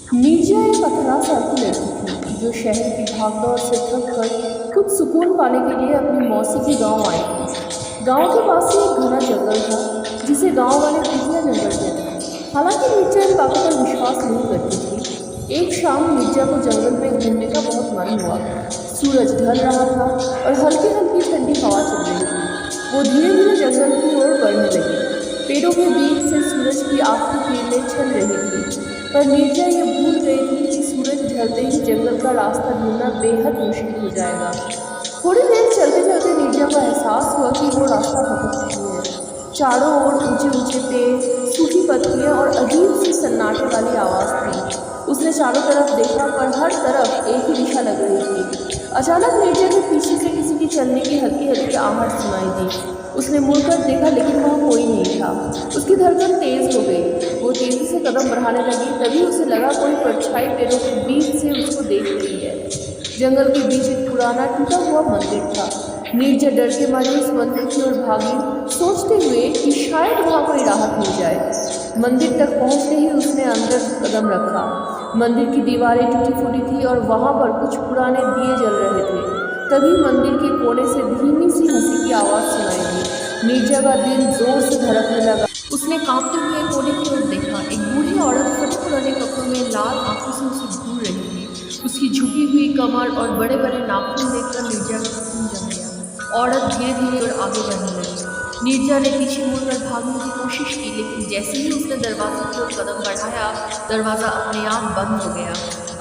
नीरजा एक 18 साल की लड़की थी जो शहर की भागदौड़ से थक कर कुछ सुकून पाने के लिए अपनी मौसी के गांव आई थी। गांव के पास ही एक घना जंगल था जिसे गांव वाले खुफिया जंगल कहते हैं। हालांकि नीरजा इन बातों पर विश्वास नहीं करती थी। एक शाम नीरजा को जंगल में घूमने का बहुत मन हुआ। सूरज ढल रहा था और हल्की हल्की ठंडी हवा चल रही थी। वो धीरे धीरे जंगल की ओर बढ़ने लगी। पेड़ों के बीच से सूरज की आखिरी किरणें छन रही थी, पर नीरजा ये भूल गई थी कि सूरज ढलते ही जंगल का रास्ता ढूंढना बेहद मुश्किल हो जाएगा। थोड़ी देर चलते चलते नीरजा को एहसास हुआ कि वो रास्ता भटक चुकी है। चारों ओर ऊंचे ऊंचे पेड़, सूखी पत्तियां और अजीब सी सन्नाटे वाली आवाज़ थी। उसने चारों तरफ देखा पर हर तरफ एक ही दिशा लग रही थी। अचानक नीरजा के पीछे से किसी के चलने की हल्की हल्की आहट सुनाई दी। उसने मुड़कर देखा लेकिन वहाँ कोई नहीं था। उसकी धड़कन तेज हो गई। वो तेजी से कदम बढ़ाने लगी। तभी उसे लगा कोई परछाई पेड़ों के बीच से उसको देख रही है। जंगल के बीच एक पुराना टूटा हुआ मंदिर था। नीरजा डर के मारे उस मंदिर की ओर भागी, सोचते हुए कि शायद वहाँ कोई राहत मिल जाए। मंदिर तक पहुँचते ही उसने अंदर कदम रखा। मंदिर की दीवारें टूटी फूटी थी और वहाँ पर कुछ पुराने दिए जल रहे थे। तभी मंदिर के कोने से धीमी सी हंसी की आवाज़ सुनाई दी। नीरजा का दिल जोर से धड़कने लगा। उसने कांपते हुए कोने की ओर देखा। एक बूढ़ी औरत फटे पुराने कपड़ों में लाल आंखों से उसे घूर रही थी। उसकी झुकी हुई कमर और बड़े बड़े नाखून देखकर नीरजा का खून जम गया। औरत धीरे धीरे और आगे बढ़ने लगी। नीरजा ने पीछे मुड़कर भागने की कोशिश की, लेकिन जैसे ही उसने दरवाजे की ओर कदम बढ़ाया, दरवाज़ा अपने आप बंद हो गया।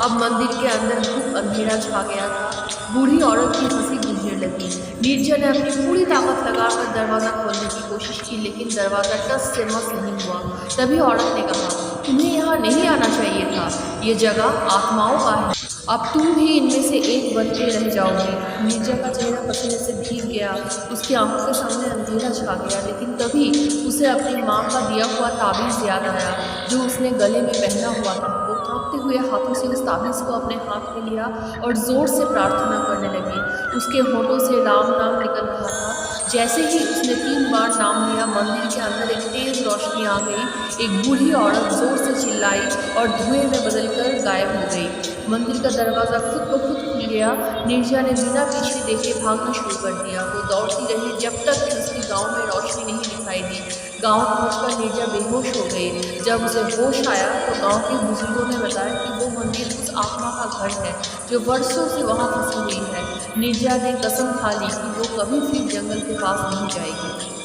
अब मंदिर के अंदर खूब अंधेरा छा गया था। बूढ़ी औरत की हंसी गूंजने लगी। नीरजा ने अपनी पूरी ताकत लगाकर दरवाज़ा खोलने की कोशिश की, लेकिन दरवाज़ा टस से मस नहीं हुआ। तभी औरत ने कहा, तुम्हें यहाँ नहीं आना चाहिए था, ये जगह आत्माओं का है। अब तुम भी इनमें से एक बन के रह जाओगे। नीरजा का चेहरा पसीने से भीग गया। उसकी आंखों के सामने अंधेरा छा गया, लेकिन तभी उसे अपनी माँ का दिया हुआ ताबीज़ याद आया जो उसने गले में पहना हुआ था। वो कांपते हुए हाथों से उस ताबीज़ को अपने हाथ में लिया और ज़ोर से प्रार्थना करने लगी। उसके होठों से राम नाम निकल रहा था। जैसे ही उसने 3 बार नाम लिया, मंदिर के अंदर एक तेज़ रोशनी आ गई। एक बूढ़ी औरत ज़ोर से चिल्लाई और धुएं में बदलकर गायब हो गई। मंदिर का दरवाज़ा खुद ब खुद खुल गया। नीरजा ने बिना पीछे देखे भागना शुरू कर दिया। वो दौड़ती रही जब तक कि उसके गांव में रोशनी नहीं दिखाई दी। गांव पहुंचकर नीरजा बेहोश हो गई। जब उसे होश आया तो गांव के बुजुर्गों ने बताया कि वो मंदिर उस आत्मा का घर है जो वर्षों से वहां फंसी हुई है। नीरजा ने कसम खा ली कि वो कभी फिर जंगल के पास नहीं जाएगी।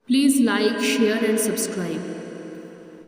Please like, share and subscribe.